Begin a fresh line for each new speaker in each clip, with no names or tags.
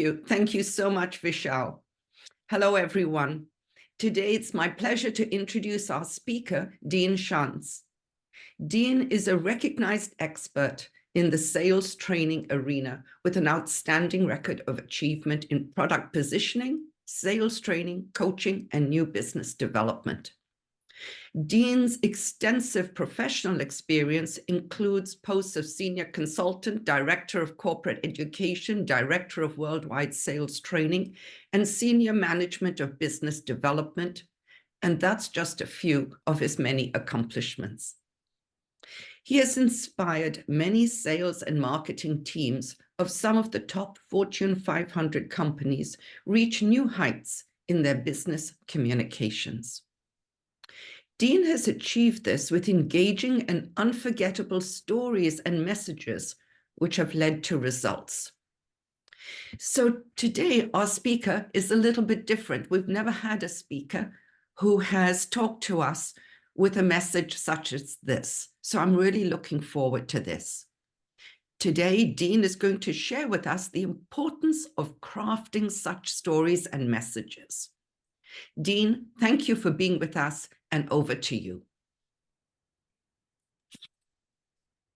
Thank you so much, Vishal. Hello, everyone. Today, it's my pleasure to introduce our speaker, Dean Schantz. Dean is a recognized expert in the sales training arena with an outstanding record of achievement in product positioning, sales training, coaching, and new business development. Dean's extensive professional experience includes posts of Senior Consultant, Director of Corporate Education, Director of Worldwide Sales Training, and Senior Management of Business Development, and that's just a few of his many accomplishments. He has inspired many sales and marketing teams of some of the top Fortune 500 companies reach new heights in their business communications. Dean has achieved this with engaging and unforgettable stories and messages, which have led to results. So today, our speaker is a little bit different. We've never had a speaker who has talked to us with a message such as this. So I'm really looking forward to this. Today, Dean is going to share with us the importance of crafting such stories and messages. Dean, thank you for being with us, and over to you.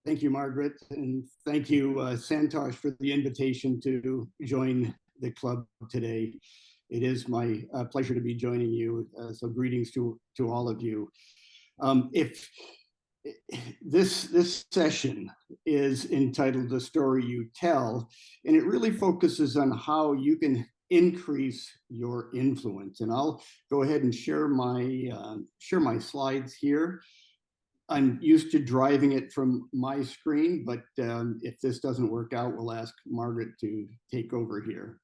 Thank you, Margaret, and thank you, Santosh, for the invitation to join the club today. It is my pleasure to be joining you, so greetings to all of you. If this session is entitled The Story You Tell, and it really focuses on how you can increase your influence. And I'll go ahead and share my slides here. I'm used to driving it from my screen, but if this doesn't work out, we'll ask Margaret to take over here.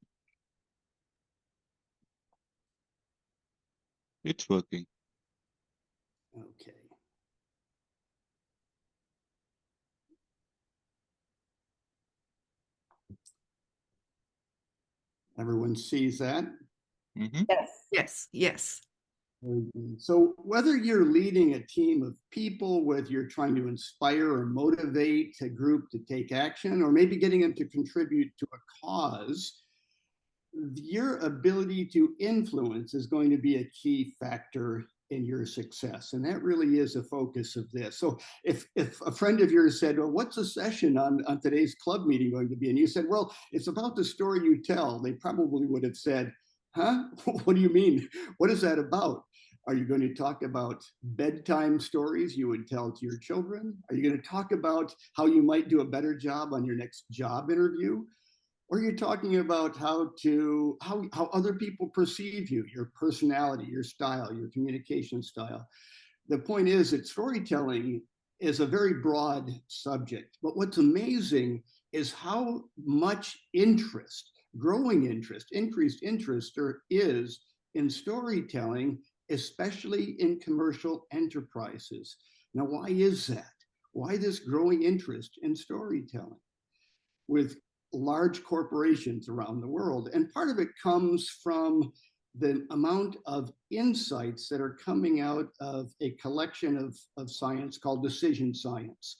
It's working.
Okay. Everyone sees that?
Mm-hmm.
Yes.
So whether you're leading a team of people, whether you're trying to inspire or motivate a group to take action, or maybe getting them to contribute to a cause, your ability to influence is going to be a key factor in your success. And that really is a focus of this. So if a friend of yours said, well, what's the session on today's club meeting going to be? And you said, well, it's about the story you tell. They probably would have said, huh? What do you mean? What is that about? Are you going to talk about bedtime stories you would tell to your children? Are you going to talk about how you might do a better job on your next job interview? Or you're talking about how other people perceive you, your personality, your style, your communication style. The point is that storytelling is a very broad subject, but what's amazing is how much interest, growing interest, increased interest there is in storytelling, especially in commercial enterprises. Now, why is that? Why this growing interest in storytelling with large corporations around the world? And part of it comes from the amount of insights that are coming out of a collection of science called decision science.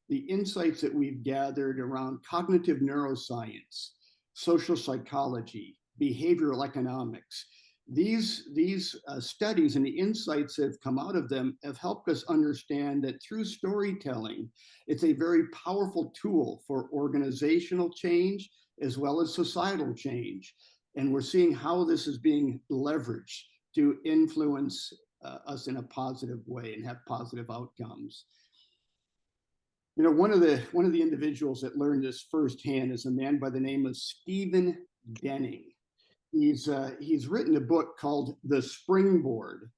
The insights that we've gathered around cognitive neuroscience, social psychology, behavioral economics. These studies and the insights that have come out of them have helped us understand that through storytelling, it's a very powerful tool for organizational change as well as societal change. And we're seeing how this is being leveraged to influence us in a positive way and have positive outcomes. You know, one of the individuals that learned this firsthand is a man by the name of Stephen Denning. He's written a book called The Springboard.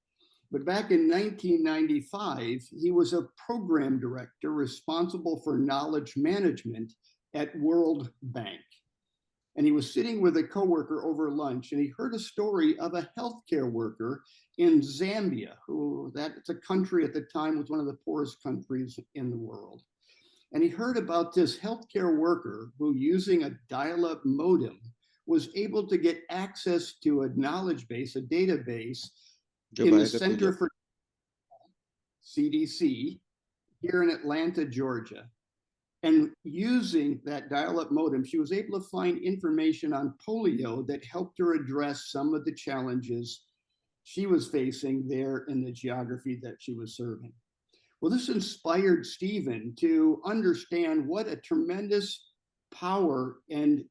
But back in 1995, he was a program director responsible for knowledge management at World Bank. And he was sitting with a coworker over lunch, and he heard a story of a healthcare worker in Zambia, that's a country at the time was one of the poorest countries in the world. And he heard about this healthcare worker who, using a dial-up modem, was able to get access to a knowledge base, a database in the Center for CDC here in Atlanta, Georgia. And using that dial-up modem, she was able to find information on polio that helped her address some of the challenges she was facing there in the geography that she was serving. Well, this inspired Stephen to understand what a tremendous power and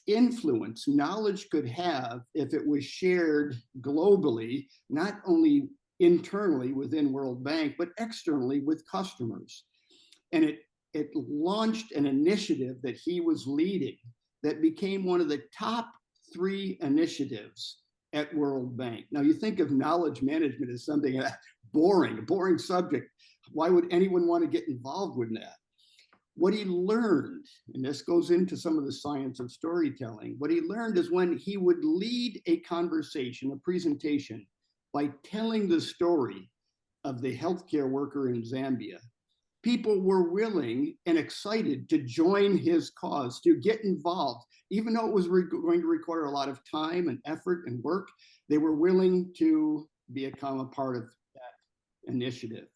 influence knowledge could have if it was shared globally, not only internally within World Bank, but externally with customers. And it launched an initiative that he was leading that became one of the top 3 initiatives at World Bank. Now, you think of knowledge management as something boring, a boring subject. Why would anyone want to get involved with that? What he learned, and this goes into some of the science of storytelling, what he learned is when he would lead a conversation, a presentation, by telling the story of the healthcare worker in Zambia, people were willing and excited to join his cause, to get involved. Even though it was going to require a lot of time and effort and work, they were willing to become a part of that initiative.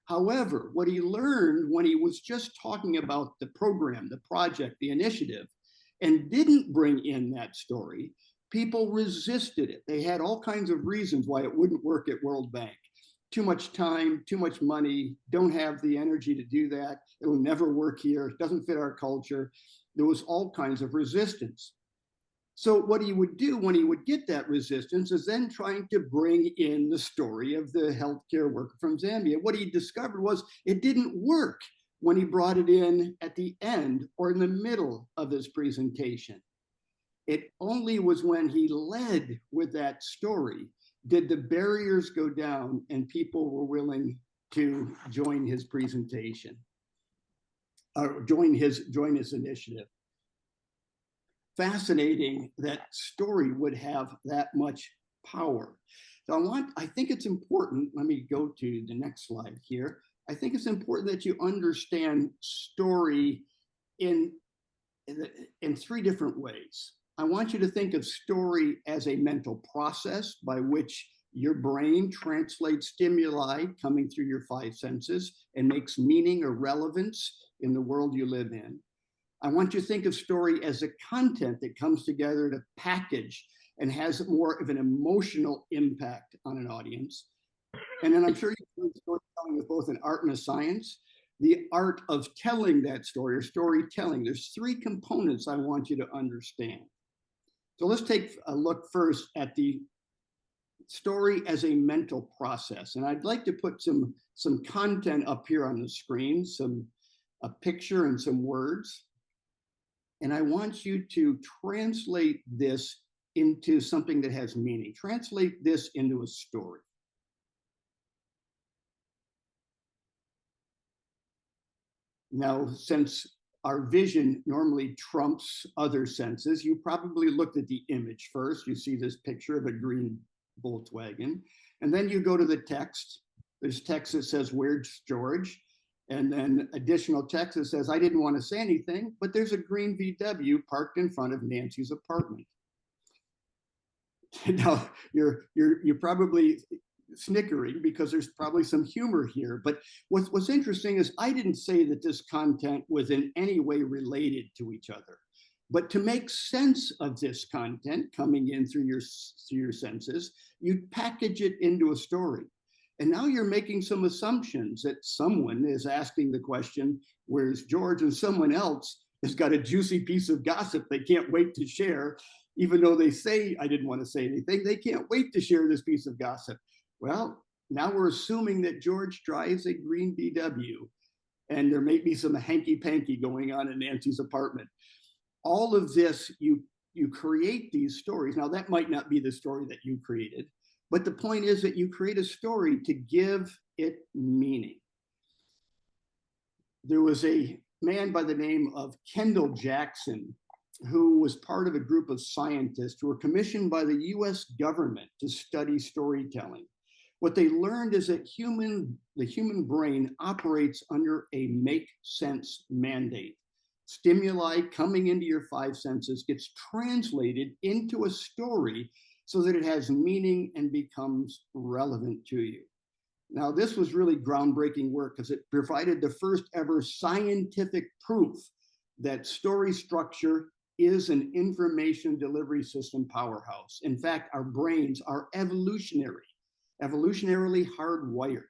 However, what he learned when he was just talking about the program, the project, the initiative, and didn't bring in that story, people resisted it. They had all kinds of reasons why it wouldn't work at World Bank. Too much time, too much money, don't have the energy to do that. It will never work here. It doesn't fit our culture. There was all kinds of resistance. So what he would do when he would get that resistance is then trying to bring in the story of the healthcare worker from Zambia. What he discovered was it didn't work when he brought it in at the end or in the middle of his presentation. It only was when he led with that story did the barriers go down and people were willing to join his presentation or join his initiative. Fascinating that story would have that much power. So I think it's important, let me go to the next slide here. I think it's important that you understand story in 3 different ways. I want you to think of story as a mental process by which your brain translates stimuli coming through your 5 senses and makes meaning or relevance in the world you live in. I want you to think of story as a content that comes together to package and has more of an emotional impact on an audience. And then I'm sure you storytelling is both an art and a science. The art of telling that story or storytelling. There's 3 components I want you to understand. So let's take a look first at the story as a mental process. And I'd like to put some content up here on the screen, a picture and some words. And I want you to translate this into something that has meaning. Translate this into a story. Now, since our vision normally trumps other senses, you probably looked at the image first. You see this picture of a green Volkswagen, and then you go to the text. There's text that says, "Where's George?" And then additional text that says, "I didn't want to say anything, but there's a green VW parked in front of Nancy's apartment." Now, you're probably snickering because there's probably some humor here. But what's interesting is I didn't say that this content was in any way related to each other. But to make sense of this content coming in through your senses, you package it into a story. And now you're making some assumptions that someone is asking the question, "Where's George?" And someone else has got a juicy piece of gossip they can't wait to share. Even though they say, "I didn't want to say anything," they can't wait to share this piece of gossip. Well, now we're assuming that George drives a green VW and there may be some hanky-panky going on in Nancy's apartment. All of this, you create these stories. Now, that might not be the story that you created, but the point is that you create a story to give it meaning. There was a man by the name of Kendall Jackson who was part of a group of scientists who were commissioned by the US government to study storytelling. What they learned is that the human brain operates under a make sense mandate. Stimuli coming into your 5 senses gets translated into a story so that it has meaning and becomes relevant to you. Now, this was really groundbreaking work because it provided the first ever scientific proof that story structure is an information delivery system powerhouse. In fact, our brains are evolutionarily hardwired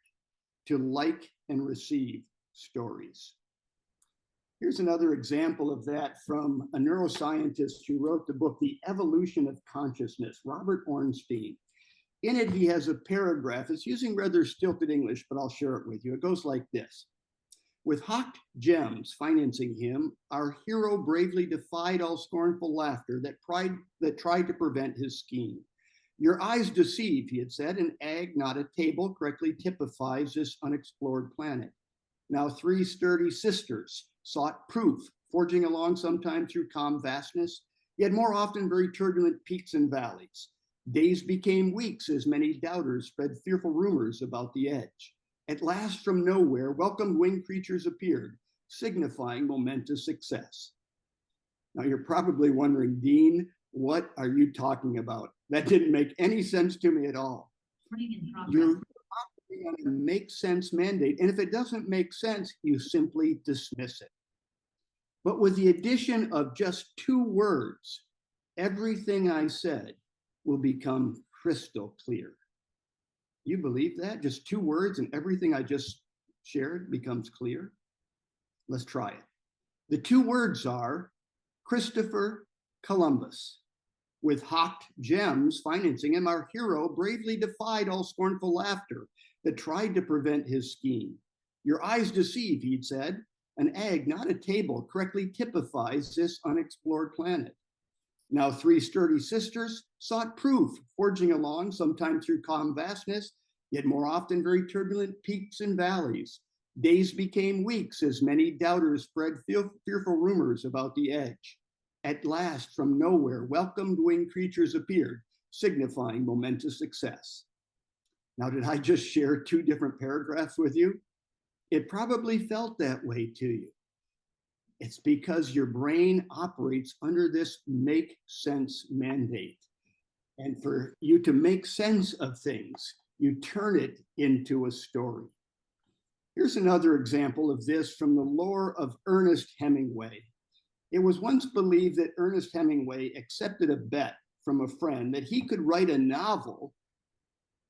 to like and receive stories. Here's another example of that from a neuroscientist who wrote the book, The Evolution of Consciousness, Robert Ornstein. In it, he has a paragraph. It's using rather stilted English, but I'll share it with you. It goes like this. With hawked gems financing him, our hero bravely defied all scornful laughter that tried to prevent his scheme. Your eyes deceive, he had said, an egg, not a table, correctly typifies this unexplored planet. Now 3 sturdy sisters sought proof, forging along sometime through calm vastness, yet more often very turbulent peaks and valleys. Days became weeks as many doubters spread fearful rumors about the edge. At last, from nowhere, welcome winged creatures appeared, signifying momentous success. Now you're probably wondering, Dean, what are you talking about? That didn't make any sense to me at all. You're operating on a make sense mandate, and if it doesn't make sense, you simply dismiss it. But with the addition of just 2 words, everything I said will become crystal clear. You believe that? Just 2 words and everything I just shared becomes clear? Let's try it. The 2 words are Christopher Columbus. With hawked gems financing him, our hero bravely defied all scornful laughter that tried to prevent his scheme. Your eyes deceive, he'd said. An egg, not a table, correctly typifies this unexplored planet. Now 3 sturdy sisters sought proof, forging along, sometime through calm vastness, yet more often very turbulent peaks and valleys. Days became weeks as many doubters spread fearful rumors about the edge. At last, from nowhere, welcomed winged creatures appeared, signifying momentous success. Now, did I just share 2 different paragraphs with you? It probably felt that way to you. It's because your brain operates under this make sense mandate. And for you to make sense of things, you turn it into a story. Here's another example of this from the lore of Ernest Hemingway. It was once believed that Ernest Hemingway accepted a bet from a friend that he could write a novel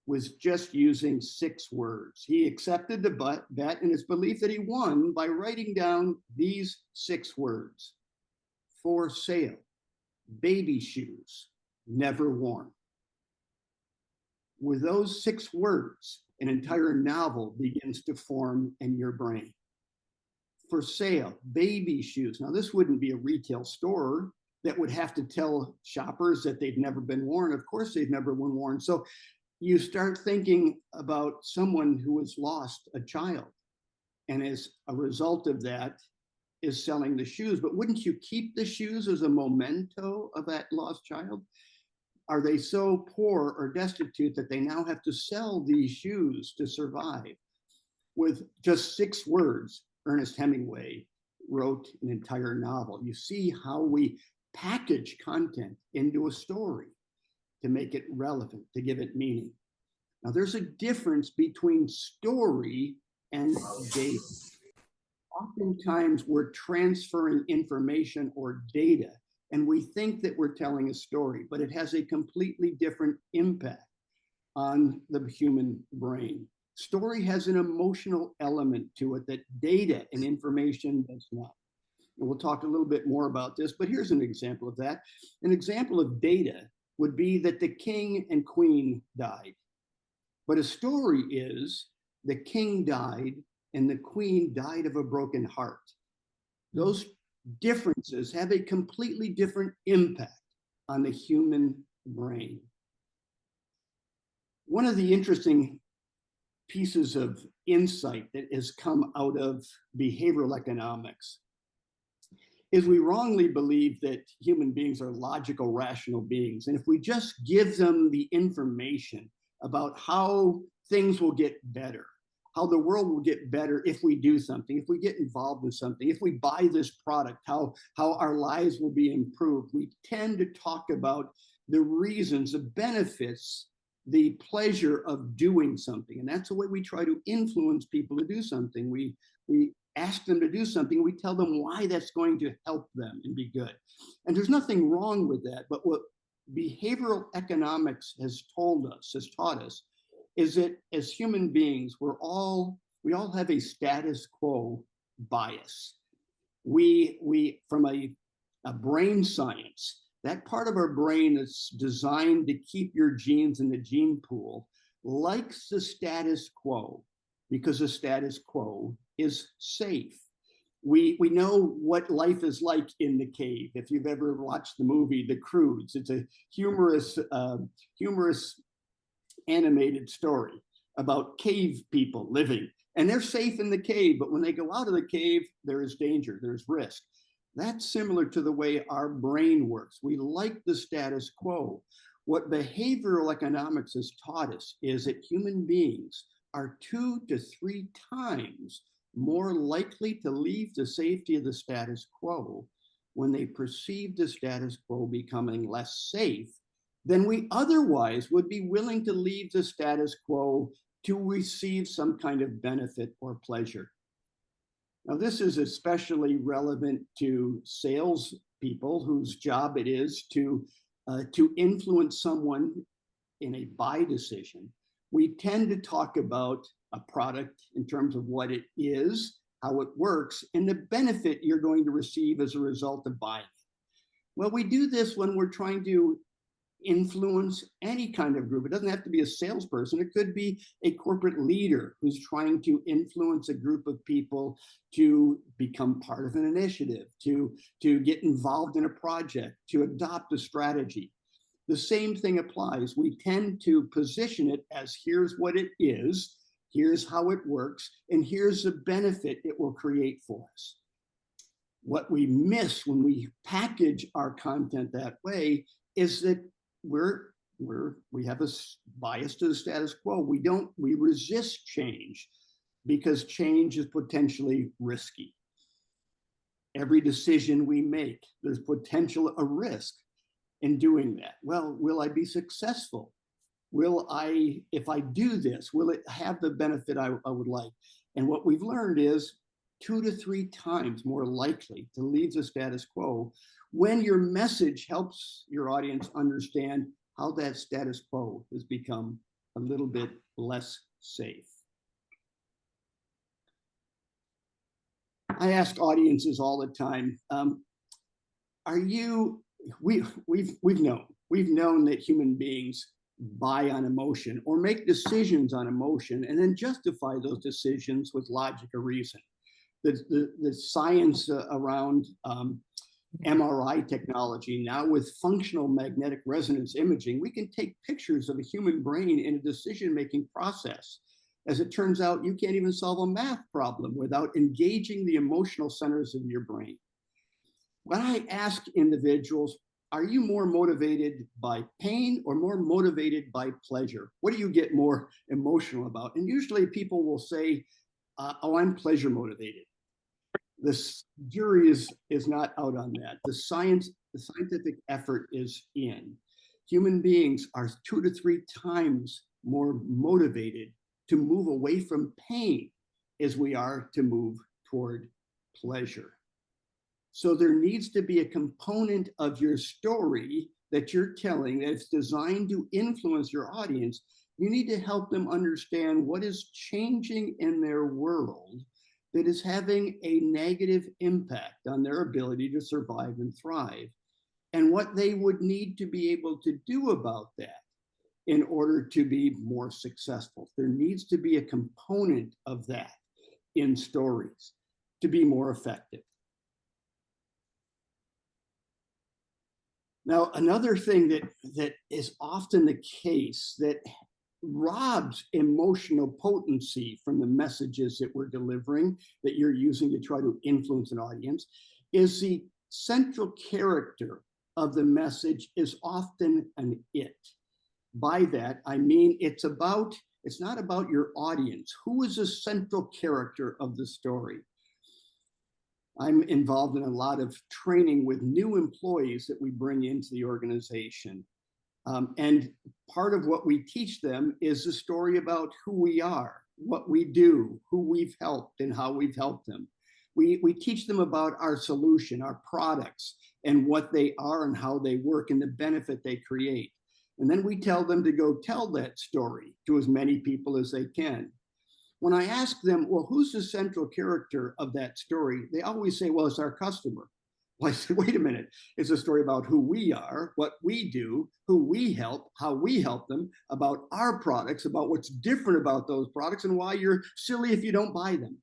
with just using 6 words. He accepted the bet, and it's believed that he won by writing down these 6 words: for sale, baby shoes, never worn. With those 6 words, an entire novel begins to form in your brain. For sale, baby shoes. Now, this wouldn't be a retail store that would have to tell shoppers that they've never been worn. Of course, they've never been worn. So you start thinking about someone who has lost a child, and as a result of that is selling the shoes. But wouldn't you keep the shoes as a memento of that lost child? Are they so poor or destitute that they now have to sell these shoes to survive? With just 6 words, Ernest Hemingway wrote an entire novel. You see how we package content into a story to make it relevant, to give it meaning. Now, there's a difference between story and data. Oftentimes, we're transferring information or data, and we think that we're telling a story, but it has a completely different impact on the human brain. Story has an emotional element to it that data and information does not. And we'll talk a little bit more about this, but here's an example of that. An example of data would be that the king and queen died. But a story is the king died and the queen died of a broken heart. Those differences have a completely different impact on the human brain. One of the interesting pieces of insight that has come out of behavioral economics is we wrongly believe that human beings are logical, rational beings. And if we just give them the information about how things will get better, how the world will get better if we do something, if we get involved in something, if we buy this product, how our lives will be improved, we tend to talk about the reasons, the benefits the pleasure of doing something. And that's the way we try to influence people to do something. We ask them to do something, we tell them why that's going to help them and be good. And there's nothing wrong with that, but what behavioral economics has taught us, is that as human beings, we all have a status quo bias. We from a brain science, that part of our brain that's designed to keep your genes in the gene pool likes the status quo because the status quo is safe. We know what life is like in the cave. If you've ever watched the movie The Croods, it's a humorous animated story about cave people living, and they're safe in the cave, but when they go out of the cave, there is danger, there's risk. That's similar to the way our brain works. We like the status quo. What behavioral economics has taught us is that human beings are 2 to 3 times more likely to leave the safety of the status quo when they perceive the status quo becoming less safe than we otherwise would be willing to leave the status quo to receive some kind of benefit or pleasure. Now, this is especially relevant to sales people whose job it is to influence someone in a buy decision. We tend to talk about a product in terms of what it is, how it works, and the benefit you're going to receive as a result of buying it. Well, we do this when we're trying to influence any kind of group. It doesn't have to be a salesperson. It could be a corporate leader who's trying to influence a group of people to become part of an initiative, to get involved in a project, to adopt a strategy. The same thing applies. We tend to position it as here's what it is, here's how it works, and here's the benefit it will create for us. What we miss when we package our content that way is that we have a bias to the status quo. We resist change because change is potentially risky. Every decision we make, there's potential a risk in doing that. Well, will I be successful? If I do this, will it have the benefit I would like? And what we've learned is 2 to 3 times more likely to leave the status quo when your message helps your audience understand how that status quo has become a little bit less safe. I ask audiences all the time, we've known that human beings buy on emotion or make decisions on emotion and then justify those decisions with logic or reason. The science around MRI technology, now with functional magnetic resonance imaging, we can take pictures of a human brain in a decision-making process. As it turns out, you can't even solve a math problem without engaging the emotional centers of your brain. When I ask individuals, are you more motivated by pain or more motivated by pleasure? What do you get more emotional about? And usually people will say, oh, I'm pleasure motivated. The jury is not out on that. The scientific effort is in. Human beings are 2 to 3 times more motivated to move away from pain as we are to move toward pleasure. So there needs to be a component of your story that you're telling that's designed to influence your audience. You need to help them understand what is changing in their world that is having a negative impact on their ability to survive and thrive, and what they would need to be able to do about that in order to be more successful. There needs to be a component of that in stories to be more effective. Now, another thing that is often the case that robs emotional potency from the messages that we're delivering, that you're using to try to influence an audience, is the central character of the message is often an it. By that, I mean it's not about your audience. Who is the central character of the story? I'm involved in a lot of training with new employees that we bring into the organization. And part of what we teach them is the story about who we are, what we do, who we've helped, and how we've helped them. We teach them about our solution, our products, and what they are and how they work and the benefit they create. And then we tell them to go tell that story to as many people as they can. When I ask them, well, who's the central character of that story? They always say, well, it's our customer. Well, I said, wait a minute. It's a story about who we are, what we do, who we help, how we help them, about our products, about what's different about those products, and why you're silly if you don't buy them.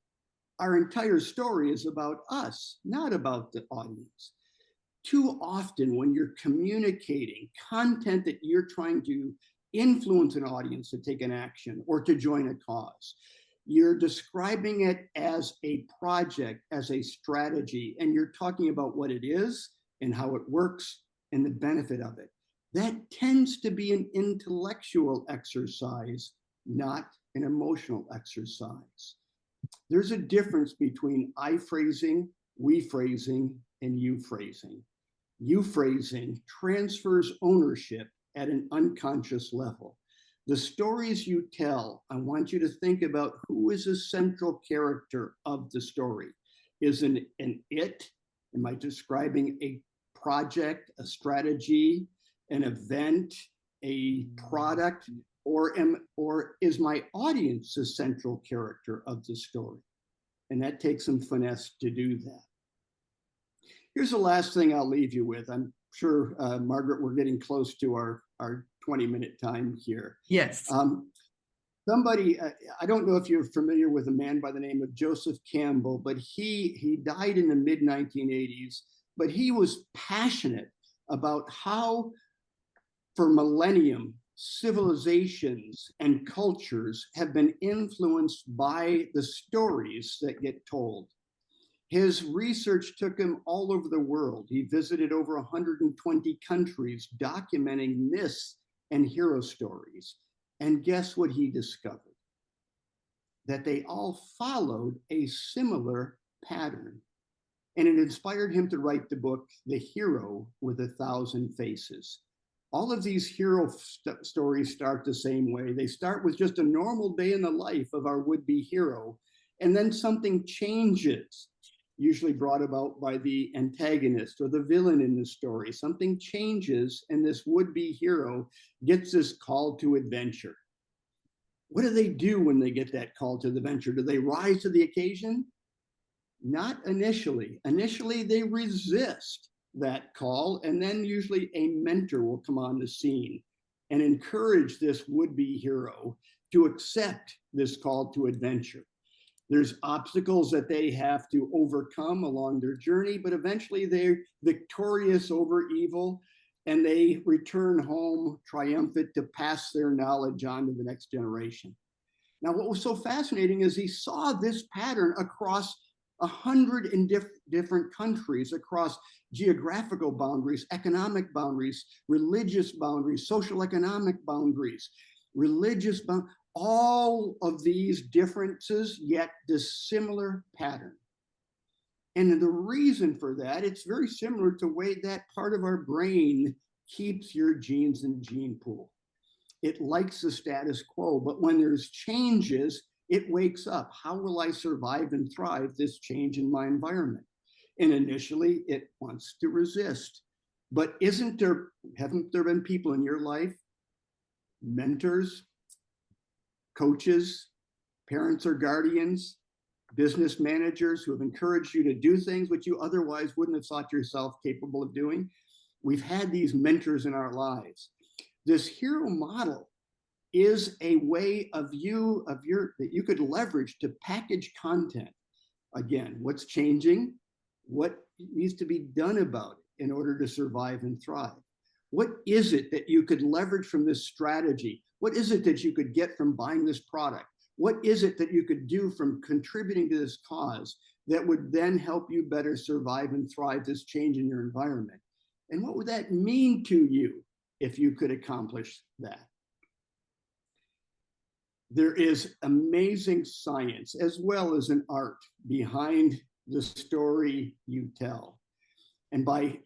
Our entire story is about us, not about the audience. Too often, when you're communicating content that you're trying to influence an audience to take an action or to join a cause, you're describing it as a project, as a strategy, and you're talking about what it is and how it works and the benefit of it. That tends to be an intellectual exercise, not an emotional exercise. There's a difference between I phrasing, we phrasing, and you phrasing. You phrasing transfers ownership at an unconscious level. The stories you tell, I want you to think about who is the central character of the story. Is an it? Am I describing a project, a strategy, an event, a product, or is my audience the central character of the story? And that takes some finesse to do that. Here's the last thing I'll leave you with. I'm sure, Margaret, we're getting close to our 20-minute time here.
Yes.
Somebody, I don't know if you're familiar with a man by the name of Joseph Campbell, but he died in the mid-1980s, but he was passionate about how for millennium, civilizations and cultures have been influenced by the stories that get told. His research took him all over the world. He visited over 120 countries, documenting myths and hero stories. And guess what he discovered? That they all followed a similar pattern. And it inspired him to write the book, The Hero with a Thousand Faces. All of these hero stories start the same way. They start with just a normal day in the life of our would-be hero, and then something changes, usually brought about by the antagonist or the villain in the story. Something changes, and this would-be hero gets this call to adventure. What do they do when they get that call to the adventure? Do they rise to the occasion? Not initially. Initially, they resist that call, and then usually a mentor will come on the scene and encourage this would-be hero to accept this call to adventure. There's obstacles that they have to overcome along their journey, but eventually they're victorious over evil, and they return home triumphant to pass their knowledge on to the next generation. Now, what was so fascinating is he saw this pattern across 100 different countries, across geographical boundaries, economic boundaries, religious boundaries, social economic boundaries, all of these differences, yet this similar pattern. And the reason for that, it's very similar to the way that part of our brain keeps your genes in the gene pool. It likes the status quo, but when there's changes, it wakes up. How will I survive and thrive this change in my environment? And initially, it wants to resist. But haven't there been people in your life, mentors, coaches, parents or guardians, business managers who have encouraged you to do things which you otherwise wouldn't have thought yourself capable of doing? We've had these mentors in our lives. This hero model is a way that you could leverage to package content. Again, what's changing? What needs to be done about it in order to survive and thrive? What is it that you could leverage from this strategy? What is it that you could get from buying this product? What is it that you could do from contributing to this cause that would then help you better survive and thrive this change in your environment? And what would that mean to you if you could accomplish that? There is amazing science as well as an art behind the story you tell. And by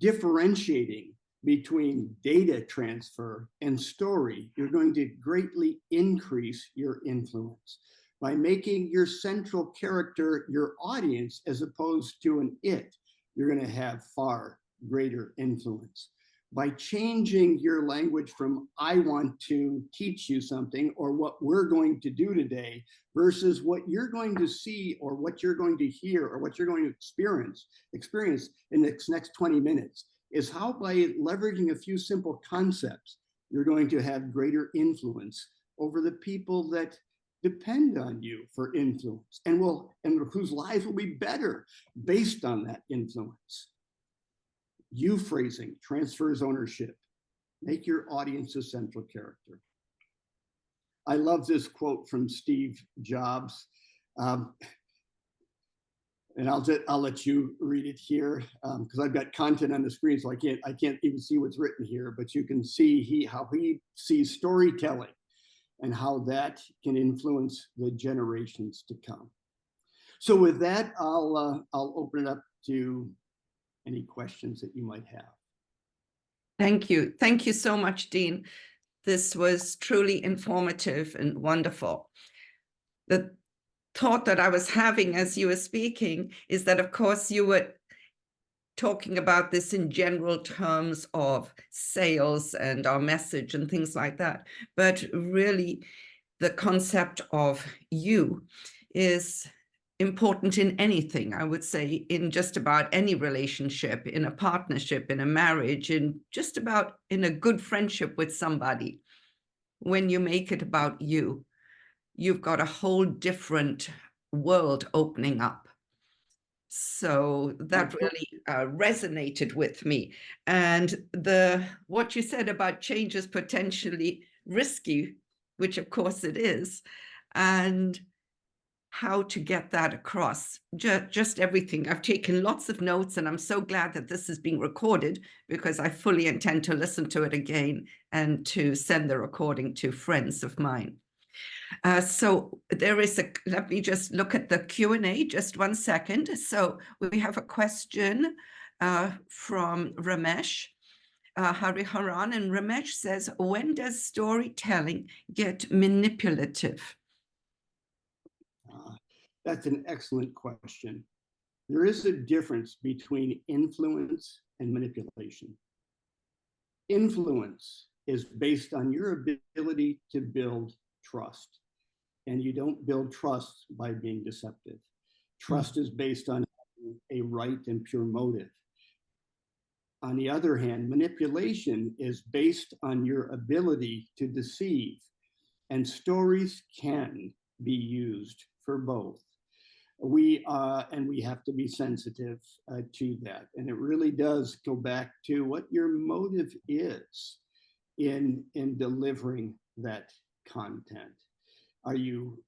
differentiating between data transfer and story, you're going to greatly increase your influence. By making your central character your audience as opposed to an it, you're going to have far greater influence. By changing your language from I want to teach you something or what we're going to do today versus what you're going to see or what you're going to hear or what you're going to experience in the next 20 minutes, is how by leveraging a few simple concepts, you're going to have greater influence over the people that depend on you for influence and whose lives will be better based on that influence. You phrasing transfers ownership. Make your audience a central character. I love this quote from Steve Jobs. And I'll let you read it here because I've got content on the screen, so I can't even see what's written here. But you can see how he sees storytelling and how that can influence the generations to come. So with that, I'll open it up to any questions that you might have.
Thank you. Thank you so much, Dean. This was truly informative and wonderful. The thought that I was having as you were speaking is that, of course, you were talking about this in general terms of sales and our message and things like that. But really, the concept of you is important in anything, I would say, in just about any relationship, in a partnership, in a marriage, in just about in a good friendship with somebody. When you make it about you, you've got a whole different world opening up. So that really resonated with me. And what you said about change is potentially risky, which of course it is, and how to get that across, just everything. I've taken lots of notes, and I'm so glad that this is being recorded because I fully intend to listen to it again and to send the recording to friends of mine. So let me just look at the Q&A, just 1 second. So we have a question from Ramesh Hariharan, and Ramesh says, when does storytelling get manipulative?
That's an excellent question. There is a difference between influence and manipulation. Influence is based on your ability to build trust. And you don't build trust by being deceptive. Trust is based on a right and pure motive. On the other hand, manipulation is based on your ability to deceive. And stories can be used for both. We have to be sensitive to that. And it really does go back to what your motive is in delivering that content. Are you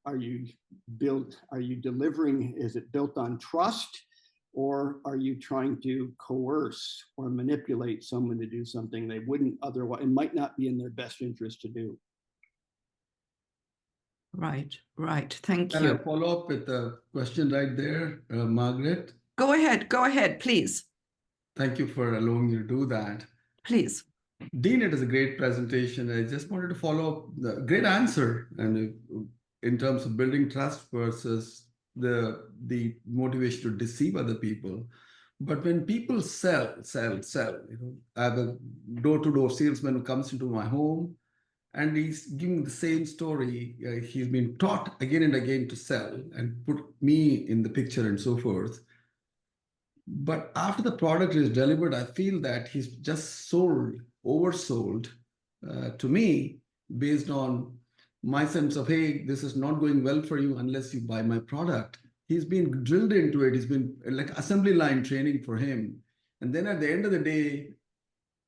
delivering, is it built on trust, or are you trying to coerce or manipulate someone to do something they wouldn't otherwise, it might not be in their best interest to do?
Right. Thank you.
Can I follow up with a question right there, Margaret?
Go ahead, please.
Thank you for allowing me to do that.
Please.
Dean, it is a great presentation. I just wanted to follow up the great answer, and in terms of building trust versus the motivation to deceive other people. But when people sell, I have a door-to-door salesman who comes into my home, and he's giving the same story. He's been taught again and again to sell and put me in the picture and so forth. But after the product is delivered, I feel that he's just oversold to me based on my sense of, hey, this is not going well for you unless you buy my product. He's been drilled into it. He's been like assembly line training for him. And then at the end of the day,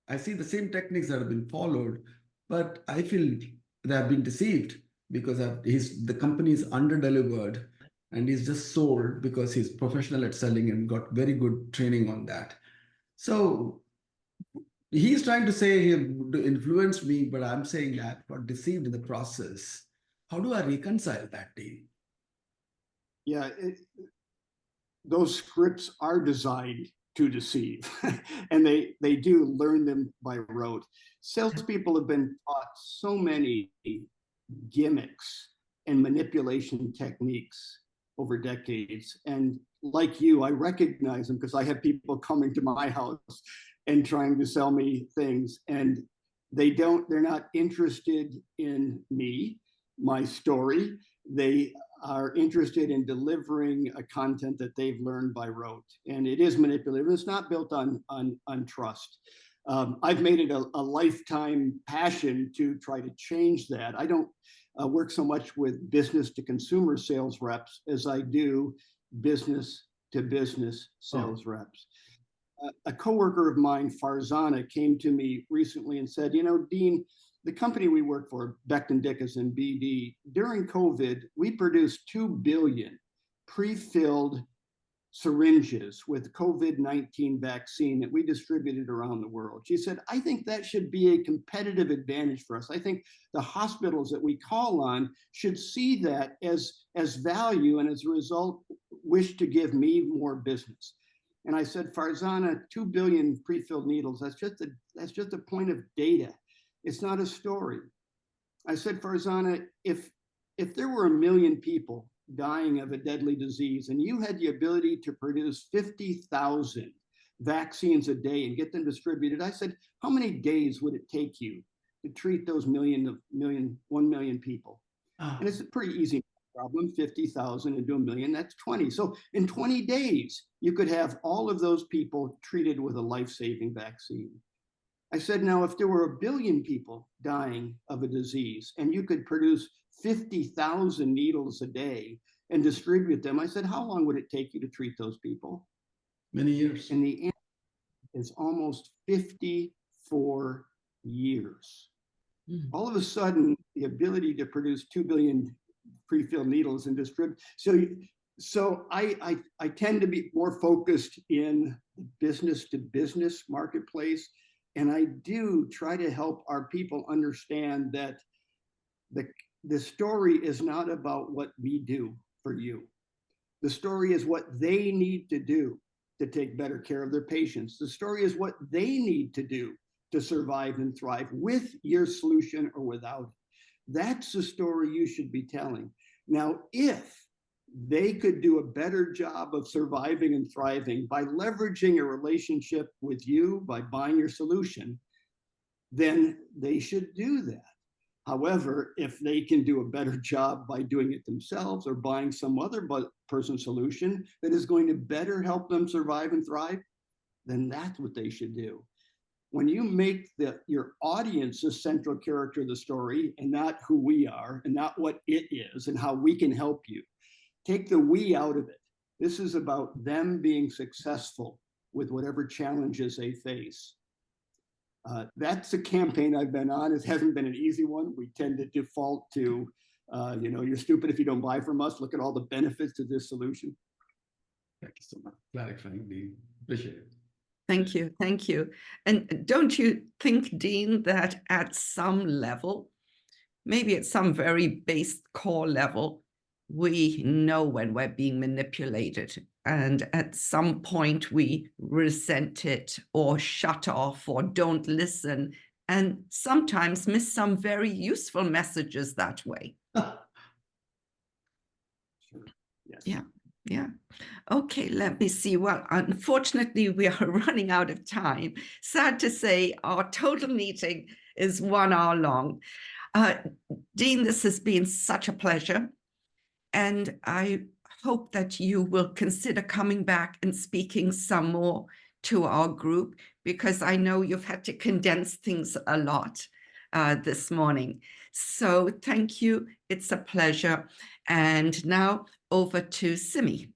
I see the same techniques that have been followed, but I feel that I've been deceived because the company is under-delivered and he's just sold because he's professional at selling and got very good training on that. So he's trying to say he influenced me, but I'm saying that I got deceived in the process. How do I reconcile that, Dean?
Yeah, those scripts are designed to deceive. And they do learn them by rote. Salespeople have been taught so many gimmicks and manipulation techniques over decades. And like you, I recognize them because I have people coming to my house and trying to sell me things. And they're not interested in me, my story. They are interested in delivering a content that they've learned by rote. And it is manipulative. It's not built on trust. I've made it a lifetime passion to try to change that. I don't work so much with business to consumer sales reps as I do business to business sales reps. A coworker of mine, Farzana, came to me recently and said, Dean, the company we work for, Becton Dickinson, BD, during COVID, we produced 2 billion pre-filled syringes with COVID-19 vaccine that we distributed around the world. She said, I think that should be a competitive advantage for us. I think the hospitals that we call on should see that as value, and as a result, wish to give me more business. And I said, Farzana, 2 billion pre-filled needles, that's just a point of data. It's not a story. I said, Farzana, if there were 1 million people dying of a deadly disease and you had the ability to produce 50,000 vaccines a day and get them distributed, I said, how many days would it take you to treat those 1 million people? Oh. And it's a pretty easy problem, 50,000 into 1 million, that's 20. So in 20 days, you could have all of those people treated with a life-saving vaccine. I said, now, if there were 1 billion people dying of a disease and you could produce 50,000 needles a day and distribute them, I said, how long would it take you to treat those people?
Many years.
And the answer is almost 54 years. All of a sudden, the ability to produce 2 billion pre-filled needles and distribute. So I tend to be more focused in the business to business marketplace. And I do try to help our people understand that the story is not about what we do for you. The story is what they need to do to take better care of their patients. The story is what they need to do to survive and thrive with your solution or without it. That's the story you should be telling. Now, if they could do a better job of surviving and thriving by leveraging a relationship with you, by buying your solution, then they should do that. However, if they can do a better job by doing it themselves or buying some other person's solution that is going to better help them survive and thrive, then that's what they should do. When you make your audience the central character of the story and not who we are and not what it is and how we can help you, take the we out of it. This is about them being successful with whatever challenges they face. That's a campaign I've been on. It hasn't been an easy one. We tend to default to, you're stupid if you don't buy from us. Look at all the benefits of this solution.
Thank you so much. Clarifying, Dean. Appreciate it.
Thank you. Thank you. And don't you think, Dean, that at some level, maybe at some very base core level, we know when we're being manipulated, and at some point we resent it or shut off or don't listen, and sometimes miss some very useful messages that way.
Sure. Yes.
Yeah. Okay, let me see. Well, unfortunately, we are running out of time. Sad to say, our total meeting is 1 hour long. Dean, this has been such a pleasure. And I hope that you will consider coming back and speaking some more to our group, because I know you've had to condense things a lot this morning. So thank you. It's a pleasure. And now over to Simi.